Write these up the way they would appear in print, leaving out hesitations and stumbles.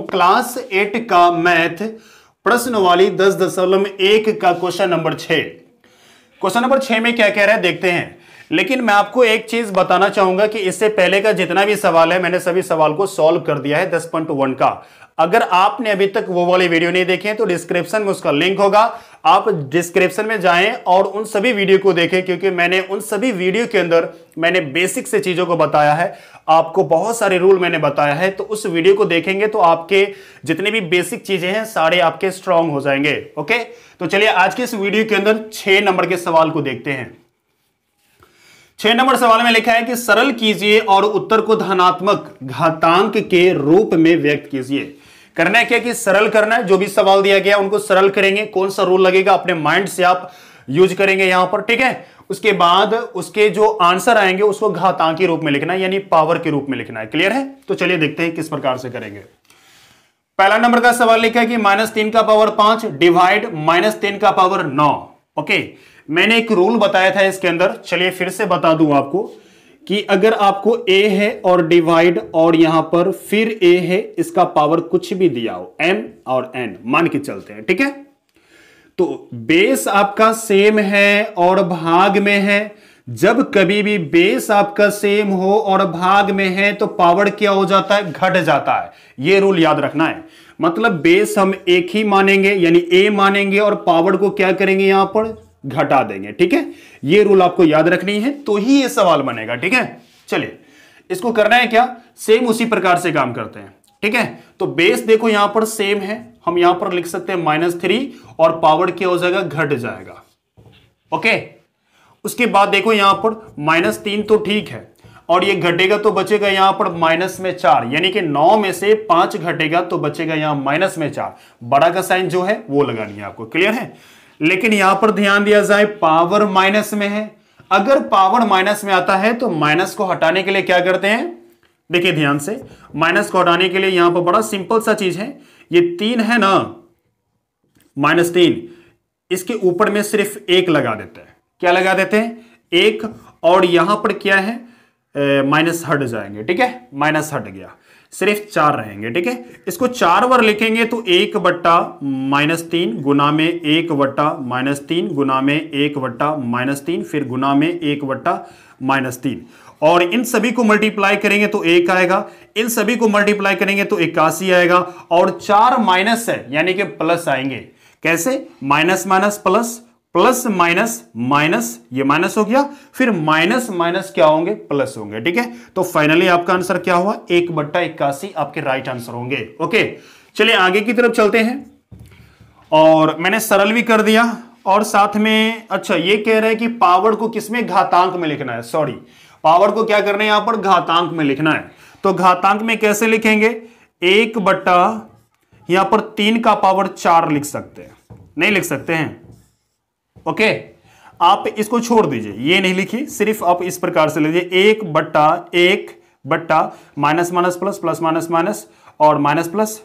Class 8 का math प्रश्नवाली 10.1 का question number 6। Question number 6 में क्या कह रहा है देखते हैं। लेकिन मैं आपको एक चीज बताना चाहूंगा कि इससे पहले का जितना भी सवाल है मैंने सभी सवाल को सॉल्व कर दिया है 10.1 का। अगर आपने अभी तक वो वाले वीडियो नहीं देखे हैं तो डिस्क्रिप्शन में उसका लिंक होगा, आप डिस्क्रिप्शन में जाएं और उन सभी वीडियो को देखें, क्योंकि मैंने उन सभी वीडियो के अंदर मैंने बेसिक से चीजों को बताया है, आपको बहुत सारे रूल मैंने बताया है। तो उस वीडियो को देखेंगे तो आपके जितने भी बेसिक चीजें हैं सारे आपके स्ट्रांग हो जाएंगे। ओके, तो चलिए आज के इस वीडियो के अंदर 6 नंबर के सवाल को देखते हैं। 6 नंबर सवाल में लिखा है कि सरल कीजिए और उत्तर को धनात्मक घातांक के रूप में व्यक्त कीजिए। करना है क्या कि सरल करना है, जो भी सवाल दिया गया उनको सरल करेंगे। कौन सा रूल लगेगा अपने माइंड से आप यूज करेंगे यहां पर, ठीक है। उसके बाद उसके जो आंसर आएंगे उसको घातांक के रूप में लिखना है, यानी पावर के रूप में लिखना है। क्लियर है? तो चलिए देखते हैं किस प्रकार से करेंगे। पहला नंबर का सवाल लिखा है कि -3 का पावर 5 डिवाइड -3 का पावर 9। ओके, मैंने एक रूल बताया था इसके अंदर, चलिए फिर से बता दूं आपको कि अगर आपको a है और डिवाइड और यहां पर फिर a है, इसका पावर कुछ भी दिया हो m और n मान के चलते हैं, ठीक है। तो बेस आपका सेम है और भाग में है। जब कभी भी बेस आपका सेम हो और भाग में है तो पावर क्या हो जाता है? घट जाता है। यह रूल याद रखना है। मतलब बेस हम एक ही मानेंगे यानी a मानेंगे और पावर को क्या करेंगे? यहां पर घटा देंगे, ठीक है। ये रूल आपको याद रखनी है तो ही ये सवाल बनेगा, ठीक है। चलिए इसको करना है क्या, सेम उसी प्रकार से काम करते हैं, ठीक है। तो बेस देखो यहां पर सेम है, हम यहां पर लिख सकते हैं -3 और पावर क्या हो जाएगा? घट जाएगा। ओके, उसके बाद देखो यहां पर -3 तो ठीक है और ये घटेगा तो बचेगा यहां पर -4, यानी कि 9 में से 5 घटेगा तो बचेगा यहां -4। बड़ा का साइन जो है वो लगानी है आपको। क्लियर है? लेकिन यहां पर ध्यान दिया जाए पावर माइनस में है। अगर पावर माइनस में आता है तो माइनस को हटाने के लिए क्या करते हैं? देखिए ध्यान से, माइनस को हटाने के लिए यहां पर बड़ा सिंपल सा चीज है। ये 3 है ना, -3, इसके ऊपर में सिर्फ 1 लगा देते हैं। क्या लगा देते हैं? 1। और यहां पर क्या है? माइनस हट जाएंगे, ठीक है। माइनस हट गया, सिर्फ 4 रहेंगे, ठीक है। इसको 4 बार लिखेंगे तो 1/-3 गुना में 1/-3 गुना में 1/-3 फिर गुना में 1/-3 और इन सभी को मल्टीप्लाई करेंगे तो 1 आएगा, इन सभी को मल्टीप्लाई करेंगे तो 81 आएगा और 4 माइनस है यानी कि प्लस आएंगे। कैसे? Minus minus plus, plus minus minus, ये माइनस हो गया, फिर माइनस माइनस क्या होंगे? प्लस होंगे, ठीक है। तो फाइनली आपका आंसर क्या हुआ? 1/81 आपके राइट आंसर होंगे। ओके, चलिए आगे की तरफ चलते हैं। और मैंने सरल भी कर दिया और साथ में अच्छा ये कह रहे हैं कि पावर को किसमें? घातांक में लिखना है। सॉरी, पावर को क्या करना है? यहां पर घातांक में लिखना है। तो घातांक में कैसे लिखेंगे? 1/यहां पर 3 का पावर 4 लिख सकते हैं, नहीं लिख सकते हैं? ओके, आप इसको छोड़ दीजिए, ये नहीं लिखिए, सिर्फ आप इस प्रकार से लीजिए 1/1 minus minus plus, plus minus minus और minus plus,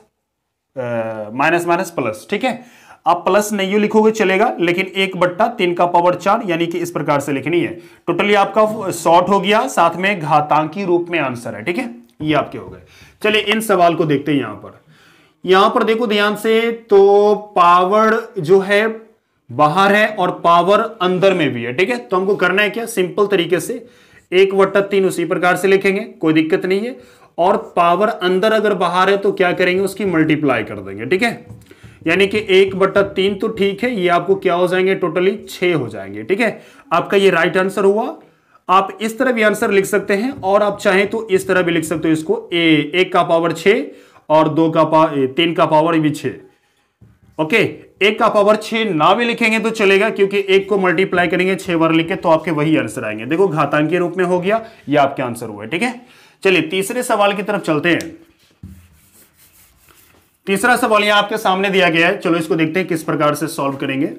minus minus plus, ठीक है। आप प्लस नहीं लिखोगे चलेगा, लेकिन 1/3 का पावर 4 यानी कि इस प्रकार से लिखनी है। टोटली आपका शॉर्ट हो गया, साथ में घातांकी रूप में आंसर है, ठीक है। ये आपके हो गए। चलिए इन सवाल को देखते हैं। यहां पर देखो ध्यान से, तो पावर जो है बाहर है और पावर अंदर में भी है, ठीक है। तो हमको करना है क्या? सिंपल तरीके से 1/3 उसी प्रकार से लिखेंगे, कोई दिक्कत नहीं है। और पावर अंदर अगर बाहर है तो क्या करेंगे? उसकी मल्टीप्लाई कर देंगे, ठीक है। यानी कि 1/3 तो ठीक है, ये आपको क्या हो जाएंगे? टोटली 6 हो जाएंगे, ठीक है। आपका ये राइट आंसर हुआ। आप इस तरह भी आंसर लिख सकते हैं और आप चाहें तो इस तरह भी लिख सकते हो इसको, 1 का पावर 6 और 3 का पावर भी 6। ओके, 1 का पावर 6 ना भी लिखेंगे तो चलेगा, क्योंकि 1 को मल्टीप्लाई करेंगे 6 बार लिखे तो आपके वही आंसर आएंगे। देखो घातांकीय रूप में हो गया, ये आपके आंसर हुए, ठीक है। चलिए तीसरे सवाल की तरफ चलते हैं। तीसरा सवाल यहां आपके सामने दिया गया है, चलो इसको देखते हैं किस प्रकार से सॉल्व करेंगे।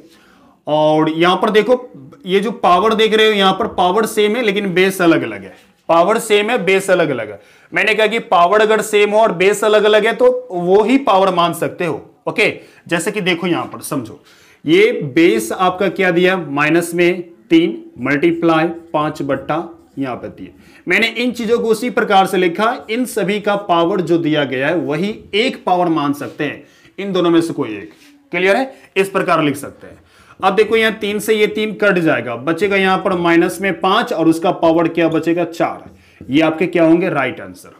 और यहां पर देखो ये जो पावर देख रहे हो, यहां पर पावर सेम है लेकिन बेस अलग अलग है। पावर सेम है, बेस अलग अलग है। मैंने कहा कि पावर अगर सेम हो और बेस अलग अलग है तो वो ही पावर मान सकते हो। ओके, जैसे कि देखो यहां पर समझो, ये बेस आपका क्या दिया? -3 मल्टीप्लाई 5/3 यहां पे 3। मैंने इन चीजों को उसी प्रकार से लिखा, इन सभी का पावर जो दिया गया है वही एक पावर मान सकते हैं, इन दोनों में से कोई एक। क्लियर है? इस प्रकार लिख सकते हैं। अब देखो यहां 3 से ये 3 कट जाएगा, बचेगा यहां पर माइनस में 5 और उसका पावर क्या बचेगा 4। ये आपके क्या होंगे? Right answer.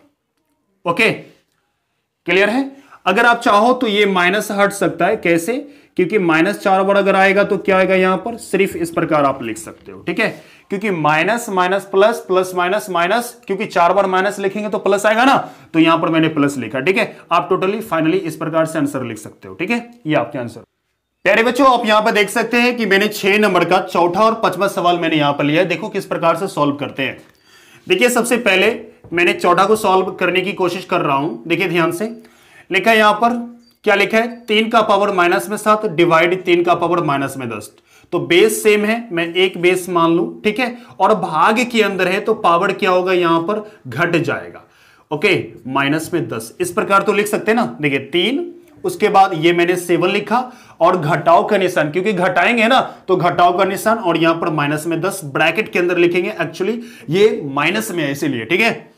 ओके, क्लियर है? अगर आप चाहो तो ये माइनस हट सकता है। कैसे? क्योंकि -4 बार अगर आएगा तो क्या आएगा यहां पर? सिर्फ इस प्रकार आप लिख सकते हो। ठीक है, क्योंकि minus minus plus plus minus minus, क्योंकि 4 बार माइनस लिखेंगे तो प्लस आएगा ना, तो यहां पर मैंने प्लस लिखा। ठीक है, आप टोटली फाइनली इस प्रकार से आंसर लिख सकते हो। ठीक है, ये आपके आंसर। प्यारे बच्चों, आप यहां पर देख सकते हैं कि मैंने 6 नंबर का चौथा और 5वां सवाल मैंने यहां पर लिया है। देखो किस प्रकार से सॉल्व करते हैं। देखिए सबसे पहले मैंने चौथा को सॉल्व करने की कोशिश कर रहा हूं। देखिए ध्यान से लिखा है, यहां पर क्या लिखा है? 3 का पावर माइनस में 7 डिवाइड 3 का पावर माइनस में 10। तो बेस सेम है, मैं एक बेस मान लूं। ठीक है, और भाग के अंदर है तो पावर क्या होगा? यहां पर घट जाएगा। ओके, माइनस में 10 इस प्रकार तो लिख सकते हैं ना। देखिए 3, उसके बाद ये मैंने 7 लिखा और घटाव का निशान, क्योंकि घटाएंगे ना तो घटाव का निशान, और यहां पर माइनस में 10 ब्रैकेट के अंदर लिखेंगे। एक्चुअली ये माइनस में है इसीलिए। ठीक है,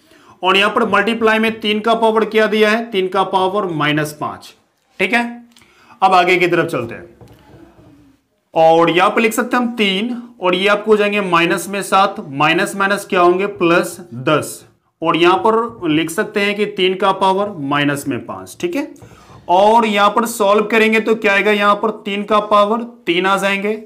और यहां पर मल्टीप्लाई में 3 का पावर क्या दिया है? 3 का पावर -5। ठीक है, अब आगे की तरफ चलते हैं और यहां पर लिख सकते हैं हम 3, और ये आपको हो जाएंगे माइनस में 7, माइनस माइनस क्या होंगे? +10, और यहां पर लिख सकते हैं कि 3 का पावर माइनस में 5। ठीक है, और यहां पर सॉल्व करेंगे तो क्या आएगा? यहां पर 3 का पावर 3 आ जाएंगे,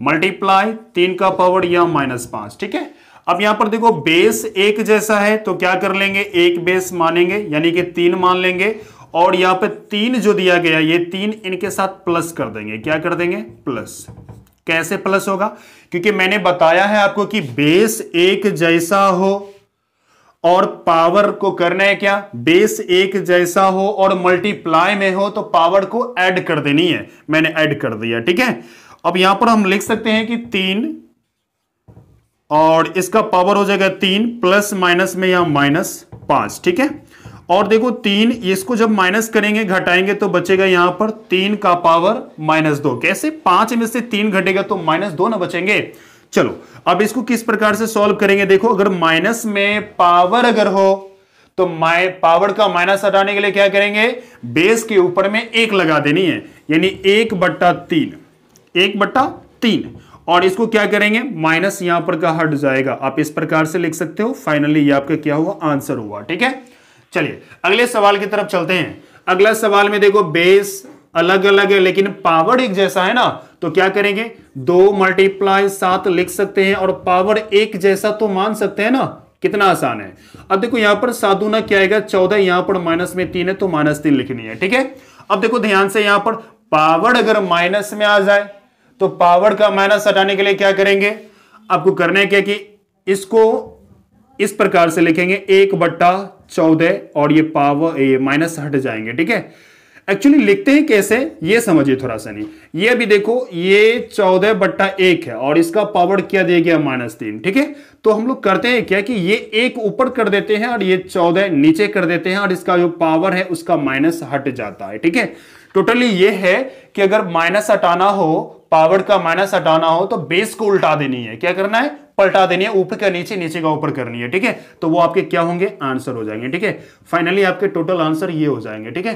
मल्टीप्लाई 3 का पावर या -5। ठीक है, अब यहां पर देखो बेस एक जैसा है तो क्या कर लेंगे? एक बेस मानेंगे, यानी कि 3 मान लेंगे, और यहां पे 3 जो दिया गया ये 3 इनके साथ प्लस कर देंगे। क्या कर देंगे? प्लस। कैसे प्लस होगा? क्योंकि मैंने बताया है आपको कि बेस एक जैसा हो और पावर को करना है क्या? बेस एक जैसा हो और मल्टीप्लाई में हो तो पावर को ऐड कर देनी है। मैंने ऐड कर दिया। ठीक है, अब यहां पर हम लिख सकते हैं कि 3 और इसका पावर हो जाएगा 3 प्लस माइनस में या -5। ठीक है, और देखो 3, इसको जब माइनस करेंगे घटाएंगे तो बचेगा यहां पर 3 का पावर -2। कैसे? 5 में से 3 घटेगा तो -2 ना बचेंगे। चलो अब इसको किस प्रकार से सॉल्व करेंगे? देखो अगर माइनस में पावर अगर हो तो पावर का माइनस हटाने के लिए क्या करेंगे? बेस के ऊपर में 1 लगा देनी है, यानी 1/3, 1/3, और इसको क्या करेंगे? माइनस यहां पर का हट जाएगा। आप इस प्रकार से लिख सकते हो। फाइनली ये आपका क्या हुआ? आंसर हुआ। ठीक है, चलिए अगले सवाल की तरफ चलते हैं। अगला सवाल में देखो बेस अलग अलग है लेकिन पावर एक जैसा है ना, तो क्या करेंगे? 2 × 7 लिख सकते हैं और पावर एक जैसा तो मान सकते हैं ना। कितना आसान है। अब देखो यहां पर 7 दूना क्या आएगा? 14, यहां पर माइनस में 3 है तो -3 लिखनी है। ठीक है, अब देखो ध्यान से, यहां पर पावर अगर माइनस में आ जाए तो पावर का माइनस हटाने के लिए क्या करेंगे? आपको करना है क्या कि इसको इस प्रकार से लिखेंगे 1/14 और ये पावर ये माइनस हट जाएंगे। ठीक है, एक्चुअली लिखते हैं कैसे ये समझिए थोड़ा सा। नहीं, ये अभी देखो ये 14/1 है और इसका पावर क्या दिया गया? -3। ठीक है, तो हम लोग करते हैं क्या कि ये 1 ऊपर कर देते हैं और ये 14 नीचे कर देते हैं और इसका जो पावर है उसका माइनस हट जाता है। ठीक है, टोटली ये है कि अगर माइनस हटाना हो, पावर का माइनस हटाना हो तो बेस को उल्टा देनी है। क्या करना है? पलटा देनी है, ऊपर का नीचे, नीचे का ऊपर करनी है। ठीक है, तो वो आपके क्या होंगे? आंसर हो जाएंगे। ठीक है, फाइनली आपके टोटल आंसर ये हो जाएंगे। ठीक है।